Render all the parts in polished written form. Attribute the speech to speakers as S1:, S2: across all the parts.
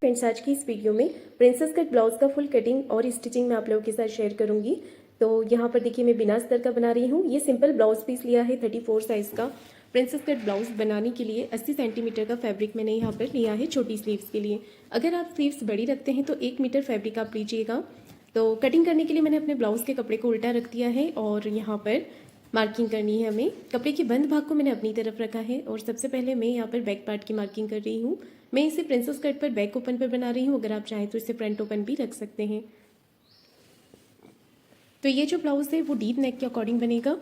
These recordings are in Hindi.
S1: फ्रेंड्स, आज की इस वीडियो में प्रिंसेस कट ब्लाउज का फुल कटिंग और स्टिचिंग मैं आप लोगों के साथ शेयर करूंगी। तो यहाँ पर देखिए मैं बिना अस्तर का बना रही हूँ। ये सिंपल ब्लाउज पीस लिया है 34 साइज का। प्रिंसेस कट ब्लाउज बनाने के लिए 80 सेंटीमीटर का फैब्रिक मैंने यहाँ पर लिया है छोटी स्लीव्स के लिए। अगर आप स्लीव्स बड़ी रखते हैं तो 1 मीटर फैब्रिक आप लीजिएगा। तो कटिंग करने के लिए मैंने अपने ब्लाउज के कपड़े को उल्टा रख दिया है और यहाँ पर मार्किंग करनी है हमें। कपड़े के बंद भाग को मैंने अपनी तरफ रखा है और सबसे पहले मैं यहाँ पर बैक पार्ट की मार्किंग कर रही हूँ। मैं इसे प्रिंसेस कट पर बैक ओपन पर बना रही हूँ। अगर आप चाहें तो इसे फ्रंट ओपन भी रख सकते हैं। तो ये जो ब्लाउज है वो डीप नेक के अकॉर्डिंग बनेगा।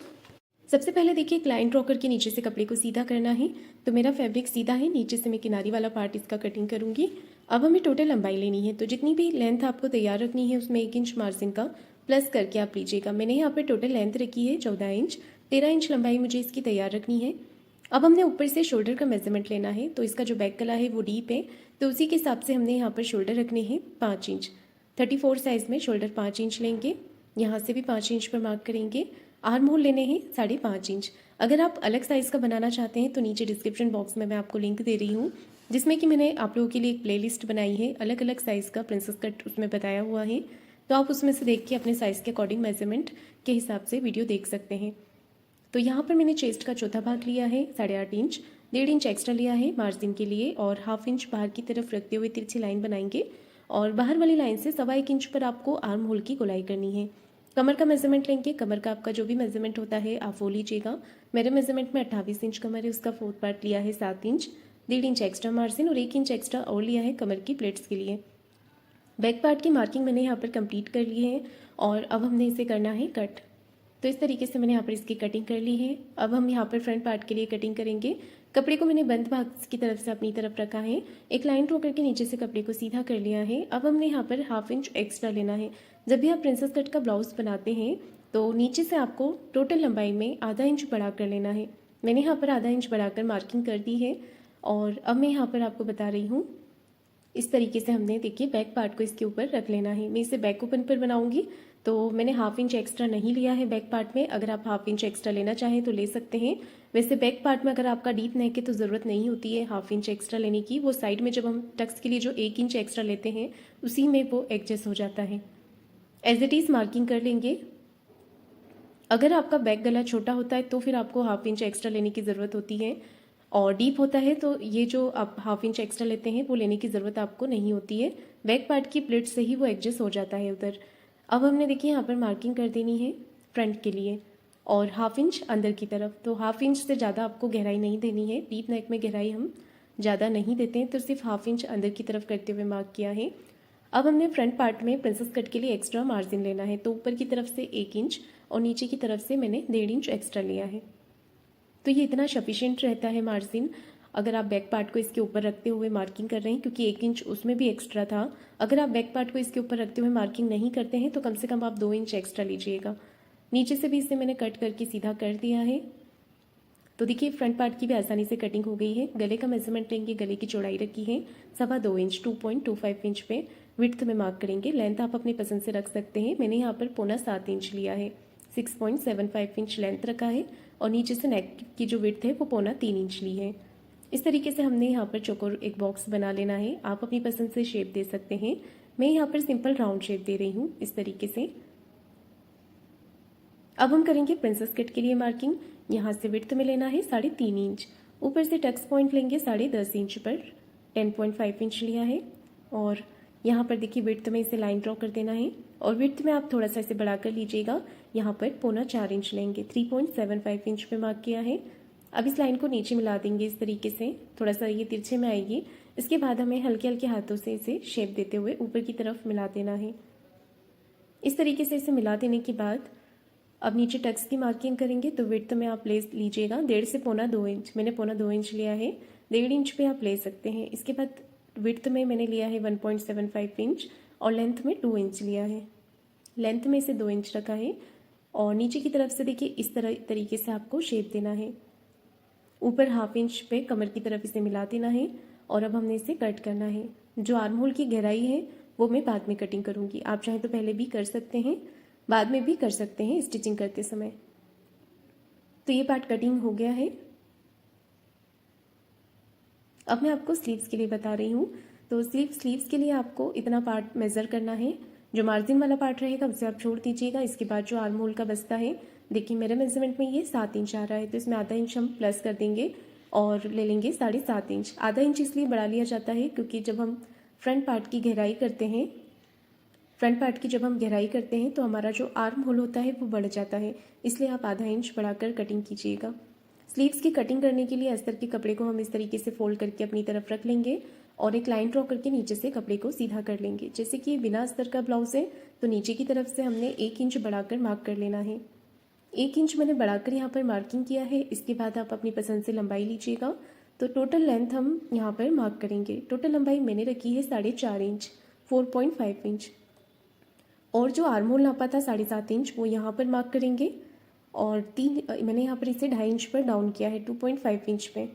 S1: सबसे पहले देखिए क्लाइंट रॉकर के नीचे से कपड़े को सीधा करना है। तो मेरा फैब्रिक सीधा है, नीचे से मैं किनारी वाला पार्ट इसका कटिंग करूंगी। अब हमें टोटल लंबाई लेनी है, तो जितनी भी लेंथ आपको तैयार रखनी है उसमें 1 इंच मार्जिन का प्लस करके आप लीजिएगा। मैंने यहाँ पर टोटल लेंथ रखी है 14 इंच। 13 इंच लंबाई मुझे इसकी तैयार रखनी है। अब हमने ऊपर से शोल्डर का मेजरमेंट लेना है। तो इसका जो बैक गला है वो डीप है, तो उसी के हिसाब से हमने यहाँ पर शोल्डर रखने हैं 5 इंच। 34 साइज में शोल्डर 5 इंच लेंगे। यहाँ से भी 5 इंच पर मार्क करेंगे। आर्म होल लेने हैं 5.5 इंच। अगर आप अलग साइज़ का बनाना चाहते हैं तो नीचे डिस्क्रिप्शन बॉक्स में मैं आपको लिंक दे रही हूँ, जिसमें कि मैंने आप लोगों के लिए एक प्लेलिस्ट बनाई है, अलग अलग साइज़ का प्रिंसेस कट उसमें बताया हुआ है। तो आप उसमें से देख के अपने साइज़ के अकॉर्डिंग मेजरमेंट के हिसाब से वीडियो देख सकते हैं। तो यहाँ पर मैंने चेस्ट का चौथा भाग लिया है 8.5 इंच। 1.5 इंच एक्स्ट्रा लिया है मार्जिन के लिए और 1/2 इंच बाहर की तरफ रखते हुए तिरछी लाइन बनाएंगे और बाहर वाली लाइन से 1.25 इंच पर आपको आर्म होल की गोलाई करनी है। कमर का मेजरमेंट लेंगे। कमर का आपका जो भी मेजरमेंट होता है आप वो लीजिएगा। मेरे मेजरमेंट में 28 इंच कमर है, उसका 4th पार्ट लिया है 7 इंच। 1.5 इंच एक्स्ट्रा मार्जिन और 1 इंच एक्स्ट्रा और लिया है कमर की प्लेट्स के लिए। बैक पार्ट की मार्किंग मैंने यहाँ पर कंप्लीट कर ली है और अब हमने इसे करना है कट। तो इस तरीके से मैंने यहाँ पर इसकी कटिंग कर ली है। अब हम यहाँ पर फ्रंट पार्ट के लिए कटिंग करेंगे। कपड़े को मैंने बंद भाग की तरफ से अपनी तरफ रखा है। एक लाइन ड्रॉ करके नीचे से कपड़े को सीधा कर लिया है। अब हमने यहाँ पर 1/2 इंच एक्स्ट्रा लेना है। जब भी आप प्रिंसेस कट का ब्लाउज बनाते हैं तो नीचे से आपको टोटल लंबाई में आधा इंच बढ़ा कर लेना है। मैंने यहाँ पर आधा इंच बढ़ाकर मार्किंग कर दी है और अब मैं यहाँ पर आपको बता रही हूँ इस तरीके से हमने देखिए बैक पार्ट को इसके ऊपर रख लेना है। मैं इसे बैक ओपन पर बनाऊंगी तो मैंने 1/2 इंच एक्स्ट्रा नहीं लिया है बैक पार्ट में। अगर आप 1/2 इंच एक्स्ट्रा लेना चाहें तो ले सकते हैं। वैसे बैक पार्ट में अगर आपका डीप नेक है तो ज़रूरत नहीं होती है 1/2 इंच एक्स्ट्रा लेने की। वो साइड में जब हम टक्स के लिए जो 1 इंच एक्स्ट्रा लेते हैं उसी में वो एडजस्ट हो जाता है। एज इट इज़ मार्किंग कर लेंगे। अगर आपका बैक गला छोटा होता है तो फिर आपको 1/2 इंच एक्स्ट्रा लेने की ज़रूरत होती है और डीप होता है तो ये जो आप 1/2 इंच एक्स्ट्रा लेते हैं वो लेने की ज़रूरत आपको नहीं होती है। बैक पार्ट की प्लेट से ही वो एडजस्ट हो जाता है उधर। अब हमने देखिए यहाँ पर मार्किंग कर देनी है फ्रंट के लिए और 1/2 इंच अंदर की तरफ। तो 1/2 इंच से ज़्यादा आपको गहराई नहीं देनी है। डीप नेक में गहराई हम ज़्यादा नहीं देते हैं, तो सिर्फ 1/2 इंच अंदर की तरफ करते हुए मार्क किया है। अब हमने फ्रंट पार्ट में प्रिंसेस कट के लिए एक्स्ट्रा मार्जिन लेना है। तो ऊपर की तरफ से 1 इंच और नीचे की तरफ से मैंने 1.5 इंच एक्स्ट्रा लिया है। तो ये इतना सफिशिएंट रहता है मार्जिन अगर आप बैक पार्ट को इसके ऊपर रखते हुए मार्किंग कर रहे हैं, क्योंकि 1 इंच उसमें भी एक्स्ट्रा था। अगर आप बैक पार्ट को इसके ऊपर रखते हुए मार्किंग नहीं करते हैं तो कम से कम आप 2 इंच एक्स्ट्रा लीजिएगा। नीचे से भी इसे मैंने कट करके सीधा कर दिया है। तो देखिए फ्रंट पार्ट की भी आसानी से कटिंग हो गई है। गले का मेजरमेंट लेंगे। गले की चौड़ाई रखी है 2.25 इंच, 2.25 इंच पे विड्थ में मार्क करेंगे। लेंथ आप अपनी पसंद से रख सकते हैं। मैंने यहाँ पर 7.25 इंच लिया है। 6.75 इंच लेंथ रखा है और नीचे से नेक की जो विड्थ है वो 3.25 इंच ली है। इस तरीके से हमने यहाँ पर चौकोर एक बॉक्स बना लेना है। आप अपनी पसंद से शेप दे सकते हैं। मैं यहाँ पर सिंपल राउंड शेप दे रही हूँ इस तरीके से। अब हम करेंगे प्रिंसेस कट के लिए मार्किंग। यहाँ से विड्थ में लेना है 3.5 इंच। ऊपर से टक्स पॉइंट लेंगे 10.5 इंच पर 10.5 इंच लिया है और यहाँ पर देखिए विड्थ में इसे लाइन ड्रॉ कर देना है और विड्थ में आप थोड़ा सा इसे बढ़ा कर लीजिएगा। यहाँ पर 3.25 इंच लेंगे। 3.75 इंच पे मार्क किया है। अब इस लाइन को नीचे मिला देंगे इस तरीके से, थोड़ा सा ये तिरछे में आएगी। इसके बाद हमें हल्के हल्के हाथों से इसे शेप देते हुए ऊपर की तरफ मिला देना है। इस तरीके से इसे मिला देने के बाद अब नीचे टक्स की मार्किंग करेंगे। तो विड्थ में आप ले लीजिएगा 1.5 से 2.25 इंच। मैंने 2.25 इंच लिया है। 1.5 इंच पे आप ले सकते हैं। इसके बाद विड्थ में मैंने लिया है 1.75 इंच और लेंथ में 2 इंच लिया है। लेंथ में इसे 2 इंच रखा है और नीचे की तरफ से देखिए इस तरीके से आपको शेप देना है। ऊपर 1/2 इंच पे कमर की तरफ इसे मिला देना है और अब हमने इसे कट करना है। जो आर्म होल की गहराई है वो मैं बाद में कटिंग करूँगी। आप चाहें तो पहले भी कर सकते हैं, बाद में भी कर सकते हैं स्टिचिंग करते समय। तो ये पार्ट कटिंग हो गया है। अब मैं आपको स्लीव्स के लिए बता रही हूँ। तो स्लीव्स के लिए आपको इतना पार्ट मेज़र करना है। जो मार्जिन वाला पार्ट रहेगा उसे आप छोड़ दीजिएगा। इसके बाद जो आर्म होल का बस्ता है, देखिए मेरे मेजरमेंट में ये 7 इंच आ रहा है, तो इसमें आधा इंच हम प्लस कर देंगे और ले लेंगे 7.5 इंच। आधा इंच इसलिए बढ़ा लिया जाता है क्योंकि जब हम फ्रंट पार्ट की गहराई करते हैं तो हमारा जो आर्म होल होता है वो बढ़ जाता है, इसलिए आप आधा इंच बढ़ाकर कटिंग कीजिएगा। स्लीव्स की कटिंग करने के लिए अस्तर के कपड़े को हम इस तरीके से फोल्ड करके अपनी तरफ रख लेंगे और एक लाइन ड्रॉ करके नीचे से कपड़े को सीधा कर लेंगे। जैसे कि बिना अस्तर का ब्लाउज है तो नीचे की तरफ से हमने 1 इंच बढ़ाकर मार्क कर लेना है। 1 इंच मैंने बढ़ाकर यहाँ पर मार्किंग किया है। इसके बाद आप अपनी पसंद से लंबाई लीजिएगा। तो टोटल लेंथ हम यहाँ पर मार्क करेंगे। टोटल लंबाई मैंने रखी है 4.5 इंच, 4.5 इंच। और जो आर्म होल नापा था 7.5 इंच, वो यहाँ पर मार्क करेंगे और मैंने यहाँ पर इसे 2.5 इंच पर डाउन किया है 2.5 इंच पे।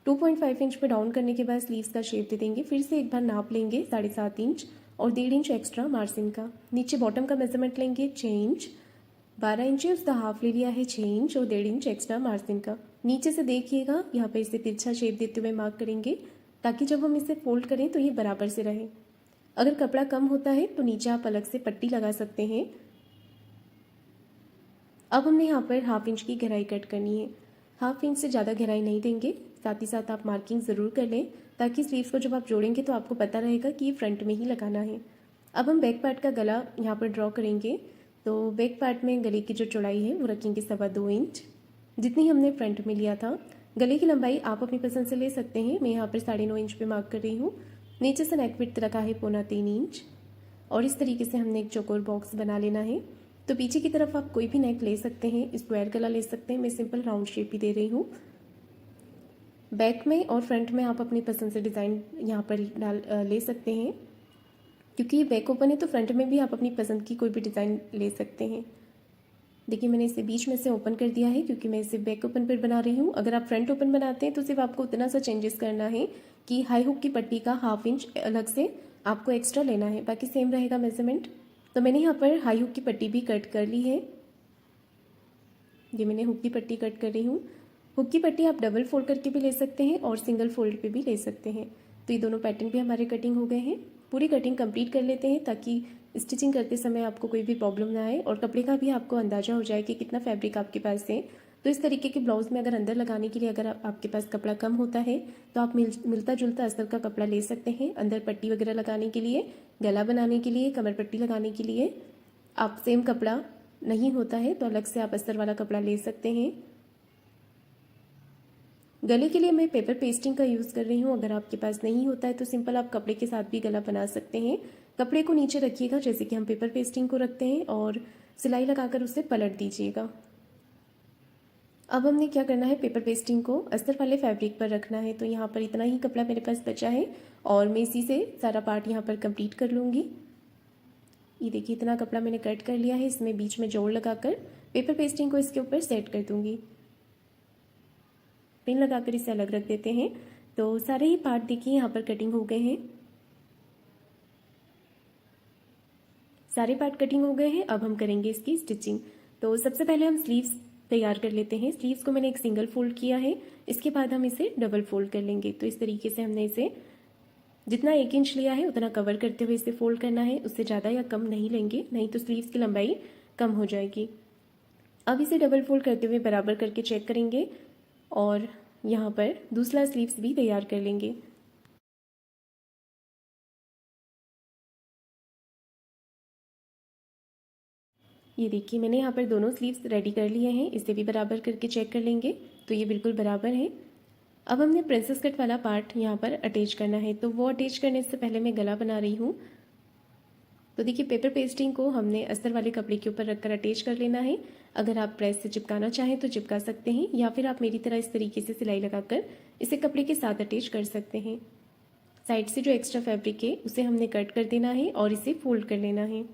S1: 2.5 इंच पर डाउन करने के बाद स्लीव्स का शेप दे देंगे। फिर से एक बार नाप लेंगे 7.5 इंच और 1.5 इंच एक्स्ट्रा मार्जिन का। नीचे बॉटम का मेजरमेंट लेंगे 6 इंच, 12 इंच उसका हाफ ले लिया है 6 इंच और 1.5 इंच एक्स्ट्रा मार्जिन का। नीचे से देखिएगा, यहाँ पर इसे तिरछा शेप देते हुए मार्क करेंगे ताकि जब हम इसे फोल्ड करें तो ये बराबर से रहे। अगर कपड़ा कम होता है तो नीचे आप अलग से पट्टी लगा सकते हैं। अब हमने यहाँ पर 1/2 इंच की गहराई कट करनी है। 1/2 इंच से ज़्यादा गहराई नहीं देंगे। साथ ही साथ आप मार्किंग ज़रूर कर लें ताकि स्लीव्स को जब आप जोड़ेंगे तो आपको पता रहेगा कि ये फ्रंट में ही लगाना है। अब हम बैक पार्ट का गला यहाँ पर ड्रॉ करेंगे। तो बैक पार्ट में गले की जो चौड़ाई है वो रखेंगे 2.25 इंच, जितनी हमने फ्रंट में लिया था। गले की लंबाई आप अपनी पसंद से ले सकते हैं। मैं यहाँ पर 9.5 इंच पे मार्क कर रही हूँ। नीचे से नेक विड्थ रखा है 2.25 इंच और इस तरीके से हमने एक चौकोर बॉक्स बना लेना है। तो पीछे की तरफ आप कोई भी नेक ले सकते हैं, स्क्वायर गला ले सकते हैं। मैं सिंपल राउंड शेप ही दे रही हूँ। बैक में और फ्रंट में आप अपनी पसंद से डिज़ाइन यहाँ पर ले सकते हैं। क्योंकि ये बैक ओपन है तो फ्रंट में भी आप अपनी पसंद की कोई भी डिज़ाइन ले सकते हैं। देखिए मैंने इसे बीच में से ओपन कर दिया है क्योंकि मैं इसे बैक ओपन पर बना रही हूँ। अगर आप फ्रंट ओपन बनाते हैं तो सिर्फ आपको उतना सा चेंजेस करना है कि हाई हुक की पट्टी का 1/2 इंच अलग से आपको एक्स्ट्रा लेना है, बाकी सेम रहेगा मेजरमेंट। तो मैंने यहाँ पर हाई हुक की पट्टी भी कट कर ली है। ये मैंने हुक की पट्टी कट कर रही हूँ। हुक की पट्टी आप डबल फोल्ड करके भी ले सकते हैं और सिंगल फोल्ड पे भी ले सकते हैं। तो ये दोनों पैटर्न भी हमारे कटिंग हो गए हैं। पूरी कटिंग कंप्लीट कर लेते हैं ताकि स्टिचिंग करते समय आपको कोई भी प्रॉब्लम ना आए और कपड़े का भी आपको अंदाज़ा हो जाए कि कितना फैब्रिक आपके पास है। तो इस तरीके के ब्लाउज में अगर अंदर लगाने के लिए अगर आपके पास कपड़ा कम होता है तो आप मिलता जुलता अस्तर का कपड़ा ले सकते हैं। अंदर पट्टी वगैरह लगाने के लिए, गला बनाने के लिए, कमर पट्टी लगाने के लिए आप सेम कपड़ा नहीं होता है तो अलग से आप अस्तर वाला कपड़ा ले सकते हैं। गले के लिए मैं पेपर पेस्टिंग का यूज़ कर रही हूँ। अगर आपके पास नहीं होता है तो सिंपल आप कपड़े के साथ भी गला बना सकते हैं। कपड़े को नीचे रखिएगा जैसे कि हम पेपर पेस्टिंग को रखते हैं और सिलाई लगाकर उसे पलट दीजिएगा। अब हमने क्या करना है, पेपर पेस्टिंग को अस्तर वाले फैब्रिक पर रखना है। तो यहाँ पर इतना ही कपड़ा मेरे पास बचा है और मैं इसी से सारा पार्ट यहाँ पर कंप्लीट कर लूँगी। ये देखिए इतना कपड़ा मैंने कट कर लिया है। इसमें बीच में जोड़ लगाकर पेपर पेस्टिंग को इसके ऊपर सेट कर दूँगी। पिन लगाकर इसे अलग रख देते हैं। तो सारे ही पार्ट देखिए यहाँ पर कटिंग हो गए हैं। सारे पार्ट कटिंग हो गए हैं। अब हम करेंगे इसकी स्टिचिंग। तो सबसे पहले हम स्लीव्स तैयार कर लेते हैं। स्लीव्स को मैंने एक सिंगल फोल्ड किया है, इसके बाद हम इसे डबल फोल्ड कर लेंगे। तो इस तरीके से हमने इसे जितना 1 इंच लिया है उतना कवर करते हुए इसे फोल्ड करना है। उससे ज़्यादा या कम नहीं लेंगे, नहीं तो स्लीव्स की लंबाई कम हो जाएगी। अब इसे डबल फोल्ड करते हुए बराबर करके चेक करेंगे और यहाँ पर दूसरा स्लीव्स भी तैयार कर लेंगे। ये देखिए मैंने यहाँ पर दोनों स्लीव्स रेडी कर लिए हैं। इसे भी बराबर करके चेक कर लेंगे तो ये बिल्कुल बराबर है। अब हमने प्रिंसेस कट वाला पार्ट यहाँ पर अटैच करना है। तो वो अटैच करने से पहले मैं गला बना रही हूँ। तो देखिए पेपर पेस्टिंग को हमने अस्तर वाले कपड़े के ऊपर रखकर अटैच कर लेना है। अगर आप प्रेस से चिपकाना चाहें तो चिपका सकते हैं या फिर आप मेरी तरह इस तरीके से सिलाई लगाकर इसे कपड़े के साथ अटैच कर सकते हैं। साइड से जो एक्स्ट्रा फैब्रिक है उसे हमने कट कर देना है और इसे फोल्ड कर लेना है।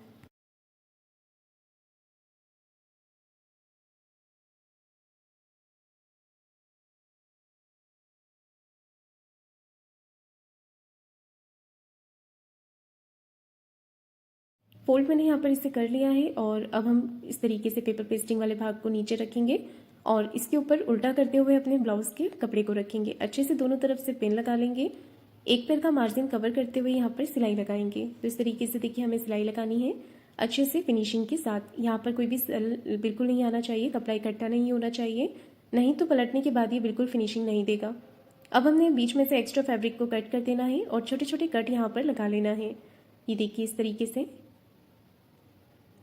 S1: फोल्ड मैंने यहाँ पर इसे कर लिया है और अब हम इस तरीके से पेपर पेस्टिंग वाले भाग को नीचे रखेंगे और इसके ऊपर उल्टा करते हुए अपने ब्लाउज के कपड़े को रखेंगे। अच्छे से दोनों तरफ से पिन लगा लेंगे एक पैर का मार्जिन कवर करते हुए यहाँ पर सिलाई लगाएंगे। तो इस तरीके से देखिए हमें सिलाई लगानी है अच्छे से फिनिशिंग के साथ। यहाँ पर कोई भी सल बिल्कुल नहीं आना चाहिए, कपड़ा इकट्ठा नहीं होना चाहिए, नहीं तो पलटने के बाद ये बिल्कुल फिनिशिंग नहीं देगा। अब हमने बीच में से एक्स्ट्रा फैब्रिक को कट कर देना है और छोटे छोटे कट यहाँ पर लगा लेना है। ये देखिए इस तरीके से।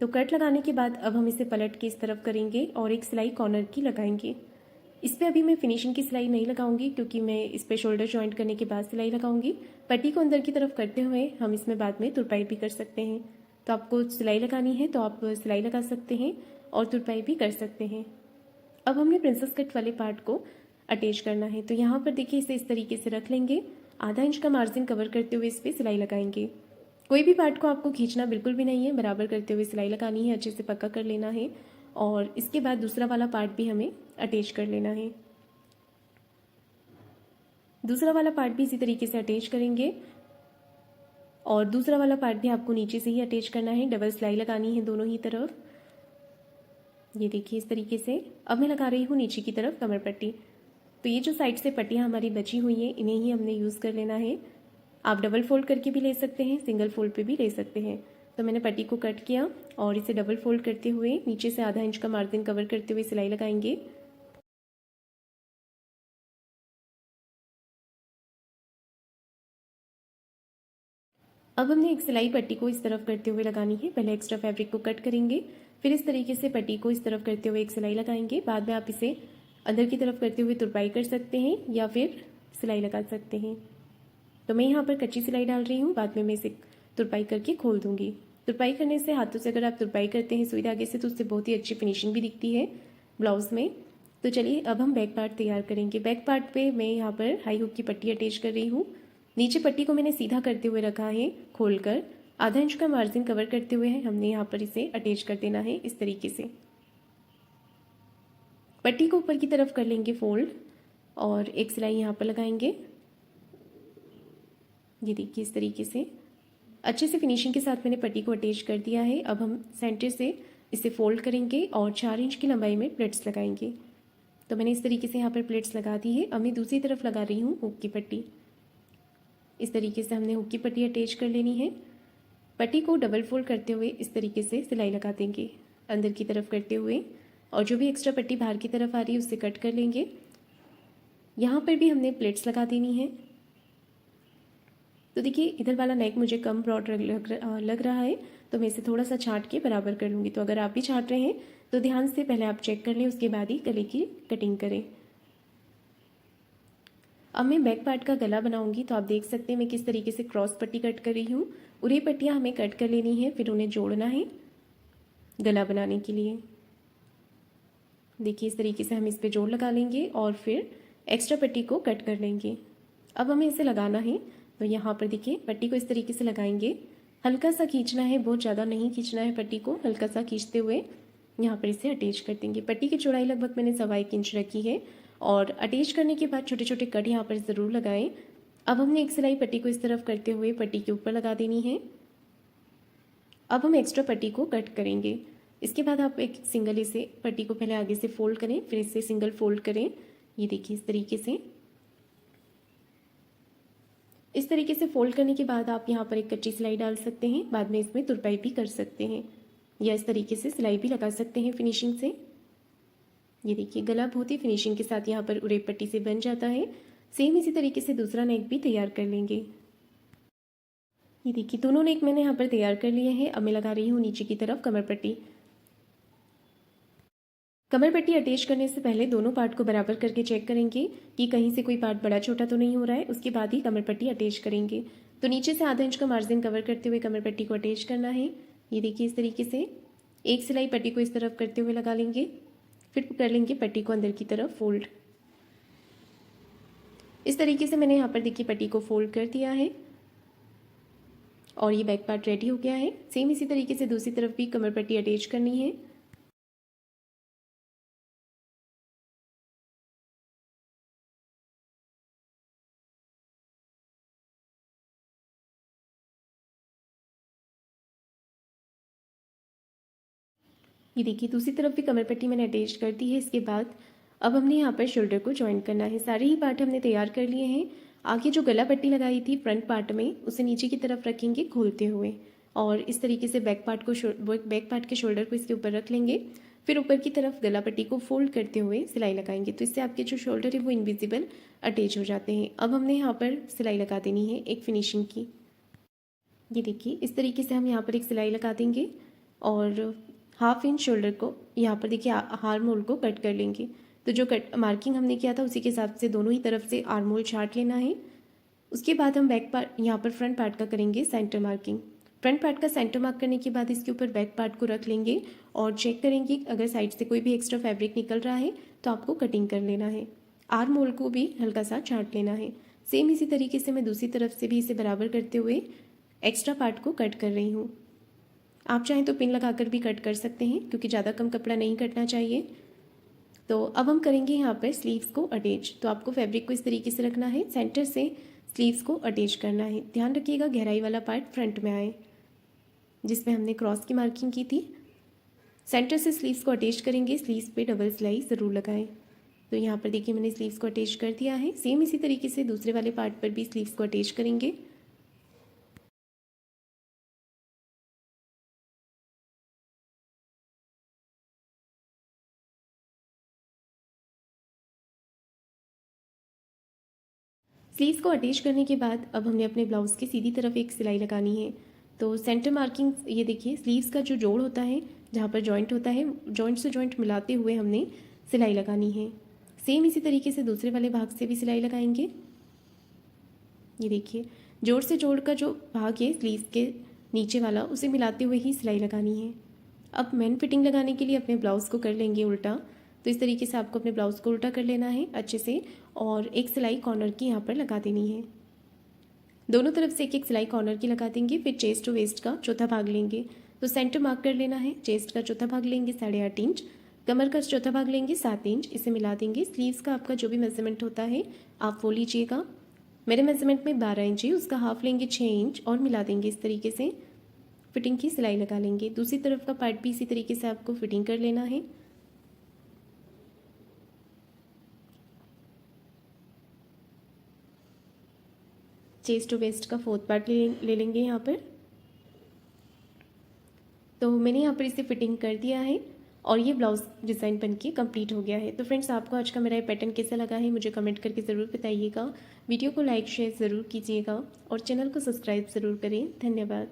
S1: तो कट लगाने के बाद अब हम इसे पलट के इस तरफ करेंगे और एक सिलाई कॉर्नर की लगाएंगे। इस पर अभी मैं फिनिशिंग की सिलाई नहीं लगाऊंगी क्योंकि मैं इस पर शोल्डर जॉइंट करने के बाद सिलाई लगाऊंगी। पट्टी को अंदर की तरफ करते हुए हम इसमें बाद में तुरपाई भी कर सकते हैं। तो आपको सिलाई लगानी है तो आप सिलाई लगा सकते हैं और तुरपाई भी कर सकते हैं। अब हमने प्रिंसेस कट वाले पार्ट को अटैच करना है। तो यहाँ पर देखिए इसे इस तरीके से रख लेंगे, आधा इंच का मार्जिन कवर करते हुए इस पर सिलाई लगाएंगे। कोई भी पार्ट को आपको खींचना बिल्कुल भी नहीं है, बराबर करते हुए सिलाई लगानी है, अच्छे से पक्का कर लेना है और इसके बाद दूसरा वाला पार्ट भी हमें अटैच कर लेना है। दूसरा वाला पार्ट भी इसी तरीके से अटैच करेंगे और दूसरा वाला पार्ट भी आपको नीचे से ही अटैच करना है, डबल सिलाई लगानी है दोनों ही तरफ। ये देखिए इस तरीके से। अब मैं लगा रही हूँ नीचे की तरफ कमर पट्टी। तो ये जो साइड से पट्टियाँ हमारी बची हुई हैं इन्हें ही हमने यूज़ कर लेना है। आप डबल फोल्ड करके भी ले सकते हैं, सिंगल फोल्ड पे भी ले सकते हैं। तो मैंने पट्टी को कट किया और इसे डबल फोल्ड करते हुए नीचे से आधा इंच का मार्जिन कवर करते हुए सिलाई लगाएंगे। अब हमने एक सिलाई पट्टी को इस तरफ करते हुए लगानी है। पहले एक्स्ट्रा फैब्रिक को कट करेंगे, फिर इस तरीके से पट्टी को इस तरफ करते हुए एक सिलाई लगाएंगे। बाद में आप इसे अंदर की तरफ करते हुए तुरपाई कर सकते हैं या फिर सिलाई लगा सकते हैं। तो मैं यहाँ पर कच्ची सिलाई डाल रही हूँ, बाद में मैं इसे तुरपाई करके खोल दूंगी। तुरपाई करने से हाथों से अगर आप तुरपाई करते हैं सुई धागे से तो उससे बहुत ही अच्छी फिनिशिंग भी दिखती है ब्लाउज में। तो चलिए अब हम बैक पार्ट तैयार करेंगे। बैक पार्ट पे मैं यहाँ पर हाई हुक की पट्टी अटैच कर रही हूँ। नीचे पट्टी को मैंने सीधा करते हुए रखा है, खोलकर आधा इंच का मार्जिन कवर करते हुए हमने यहाँ पर इसे अटैच कर देना है इस तरीके से। पट्टी को ऊपर की तरफ कर लेंगे फोल्ड और एक सिलाई यहाँ पर लगाएंगे। ये देखिए इस तरीके से अच्छे से फिनिशिंग के साथ मैंने पट्टी को अटैच कर दिया है। अब हम सेंटर से इसे फोल्ड करेंगे और 4 इंच की लंबाई में प्लेट्स लगाएंगे। तो मैंने इस तरीके से यहाँ पर प्लेट्स लगा दी है। अब मैं दूसरी तरफ लगा रही हूँ हुक की पट्टी। इस तरीके से हमने हुक की पट्टी अटैच कर लेनी है। पट्टी को डबल फोल्ड करते हुए इस तरीके से सिलाई लगा देंगे अंदर की तरफ करते हुए और जो भी एक्स्ट्रा पट्टी बाहर की तरफ आ रही है उससे कट कर लेंगे। यहाँ पर भी हमने प्लेट्स लगा देनी है। तो देखिए इधर वाला नेक मुझे कम ब्रॉड लग रहा है तो मैं इसे थोड़ा सा छांट के बराबर कर लूँगी। तो अगर आप भी छांट रहे हैं तो ध्यान से पहले आप चेक कर लें, उसके बाद ही गले की कटिंग करें। अब मैं बैक पार्ट का गला बनाऊंगी। तो आप देख सकते हैं मैं किस तरीके से क्रॉस पट्टी कट कर रही हूँ। उरी पट्टियाँ हमें कट कर लेनी है, फिर उन्हें जोड़ना है गला बनाने के लिए। देखिए इस तरीके से हम इस पर जोड़ लगा लेंगे और फिर एक्स्ट्रा पट्टी को कट कर लेंगे। अब हमें इसे लगाना है। तो यहाँ पर देखिए पट्टी को इस तरीके से लगाएंगे, हल्का सा खींचना है, बहुत ज़्यादा नहीं खींचना है। पट्टी को हल्का सा खींचते हुए यहाँ पर इसे अटैच कर देंगे। पट्टी की चौड़ाई लगभग मैंने 1.25 इंच रखी है और अटैच करने के बाद छोटे छोटे कट यहाँ पर ज़रूर लगाएं। अब हमने एक सिलाई पट्टी को इस तरफ करते हुए पट्टी के ऊपर लगा देनी है। अब हम एक्स्ट्रा पट्टी को कट करेंगे। इसके बाद आप एक सिंगल इसे पट्टी को पहले आगे से फोल्ड करें, फिर इसे सिंगल फोल्ड करें। ये देखिए इस तरीके से फोल्ड करने के बाद आप यहाँ पर एक कच्ची सिलाई डाल सकते हैं, बाद में इसमें तुरपाई भी कर सकते हैं या इस तरीके से सिलाई भी लगा सकते हैं फिनिशिंग से। ये देखिए गला बहुत ही फिनिशिंग के साथ यहाँ पर उरेब पट्टी से बन जाता है। सेम इसी तरीके से दूसरा नेक भी तैयार कर लेंगे। ये देखिए दोनों नेक मैंने यहाँ पर तैयार कर लिए हैं। अब मैं लगा रही हूँ नीचे की तरफ कमर पट्टी। कमर पट्टी अटैच करने से पहले दोनों पार्ट को बराबर करके चेक करेंगे कि कहीं से कोई पार्ट बड़ा छोटा तो नहीं हो रहा है। उसके बाद ही कमर पट्टी अटैच करेंगे। तो नीचे से आधा इंच का मार्जिन कवर करते हुए कमर पट्टी को अटैच करना है। ये देखिए इस तरीके से एक सिलाई पट्टी को इस तरफ करते हुए लगा लेंगे, फिर कर लेंगे पट्टी को अंदर की तरफ फोल्ड। इस तरीके से मैंने यहाँ पर देखिए पट्टी को फोल्ड कर दिया है और ये बैक पार्ट रेडी हो गया है। सेम इसी तरीके से दूसरी तरफ भी कमर पट्टी अटैच करनी है। ये देखिए दूसरी तरफ भी कमर पट्टी मैंने अटैच कर दी है। इसके बाद अब हमने यहाँ पर शोल्डर को ज्वाइन करना है। सारे ही पार्ट हमने तैयार कर लिए हैं। आगे जो गला पट्टी लगाई थी फ्रंट पार्ट में उसे नीचे की तरफ रखेंगे खोलते हुए, और इस तरीके से बैक पार्ट के शोल्डर को इसके ऊपर रख लेंगे। फिर ऊपर की तरफ गला पट्टी को फोल्ड करते हुए सिलाई लगाएंगे, तो इससे आपके जो शोल्डर है वो इनविजिबल अटैच हो जाते हैं। अब हमने यहाँ पर सिलाई लगा देनी है एक फिनिशिंग की। ये देखिए इस तरीके से हम यहाँ पर एक सिलाई लगा देंगे और 1/2 इंच शोल्डर को यहाँ पर देखिए आर्म होल को कट कर लेंगे। तो जो कट मार्किंग हमने किया था उसी के हिसाब से दोनों ही तरफ से आर्म होल छाट लेना है। उसके बाद हम बैक पार्ट यहाँ पर फ्रंट पार्ट का करेंगे सेंटर मार्किंग। फ्रंट पार्ट का सेंटर मार्क करने के बाद इसके ऊपर बैक पार्ट को रख लेंगे और चेक करेंगे अगर साइड से कोई भी एक्स्ट्रा फैब्रिक निकल रहा है तो आपको कटिंग कर लेना है। आर्म होल को भी हल्का सा छाट लेना है। सेम इसी तरीके से मैं दूसरी तरफ से भी इसे बराबर करते हुए एक्स्ट्रा पार्ट को कट कर रही हूँ। आप चाहें तो पिन लगाकर भी कट कर सकते हैं क्योंकि ज़्यादा कम कपड़ा नहीं कटना चाहिए। तो अब हम करेंगे यहाँ पर स्लीव्स को अटैच। तो आपको फैब्रिक को इस तरीके से रखना है, सेंटर से स्लीव्स को अटैच करना है। ध्यान रखिएगा गहराई वाला पार्ट फ्रंट में आए, जिसमें हमने क्रॉस की मार्किंग की थी। सेंटर से स्लीव्स को अटैच करेंगे, स्लीव्स पे डबल सिलाई ज़रूर लगाएं। तो यहाँ पर देखिए मैंने स्लीव्स को अटैच कर दिया है। सेम इसी तरीके से दूसरे वाले पार्ट पर भी स्लीव्स को अटैच करेंगे। स्लीव्स को अटैच करने के बाद अब हमने अपने ब्लाउज़ की सीधी तरफ एक सिलाई लगानी है। तो सेंटर मार्किंग ये देखिए स्लीव्स का जो जोड़ होता है, जहाँ पर जॉइंट होता है, जॉइंट से जॉइंट मिलाते हुए हमने सिलाई लगानी है। सेम इसी तरीके से दूसरे वाले भाग से भी सिलाई लगाएंगे। ये देखिए जोड़ से जोड़ का जो भाग है स्लीव्स के नीचे वाला, उसे मिलाते हुए ही सिलाई लगानी है। अब मेन फिटिंग लगाने के लिए अपने ब्लाउज़ को कर लेंगे उल्टा। तो इस तरीके से आपको अपने ब्लाउज़ को उल्टा कर लेना है अच्छे से और एक सिलाई कॉर्नर की यहाँ पर लगा देनी है। दोनों तरफ से एक एक सिलाई कॉर्नर की लगा देंगे। फिर चेस्ट टू वेस्ट का चौथा भाग लेंगे। तो सेंटर मार्क कर लेना है, चेस्ट का चौथा भाग लेंगे 8.5 इंच, कमर का चौथा भाग लेंगे 7 इंच, इसे मिला देंगे। स्लीव्स का आपका जो भी मेजरमेंट होता है आप वो लीजिएगा। मेरे मेजरमेंट में 12 इंच है, उसका हाफ लेंगे 6 इंच और मिला देंगे। इस तरीके से फिटिंग की सिलाई लगा लेंगे। दूसरी तरफ का पार्ट भी इसी तरीके से आपको फिटिंग कर लेना है। चेस्ट टू वेस्ट का 4th पार्ट ले लेंगे यहाँ पर। तो मैंने यहाँ पर इसे फिटिंग कर दिया है और ये ब्लाउज डिज़ाइन बनके कंप्लीट हो गया है। तो फ्रेंड्स आपको आज का मेरा ये पैटर्न कैसा लगा है मुझे कमेंट करके ज़रूर बताइएगा। वीडियो को लाइक शेयर ज़रूर कीजिएगा और चैनल को सब्सक्राइब ज़रूर करें। धन्यवाद।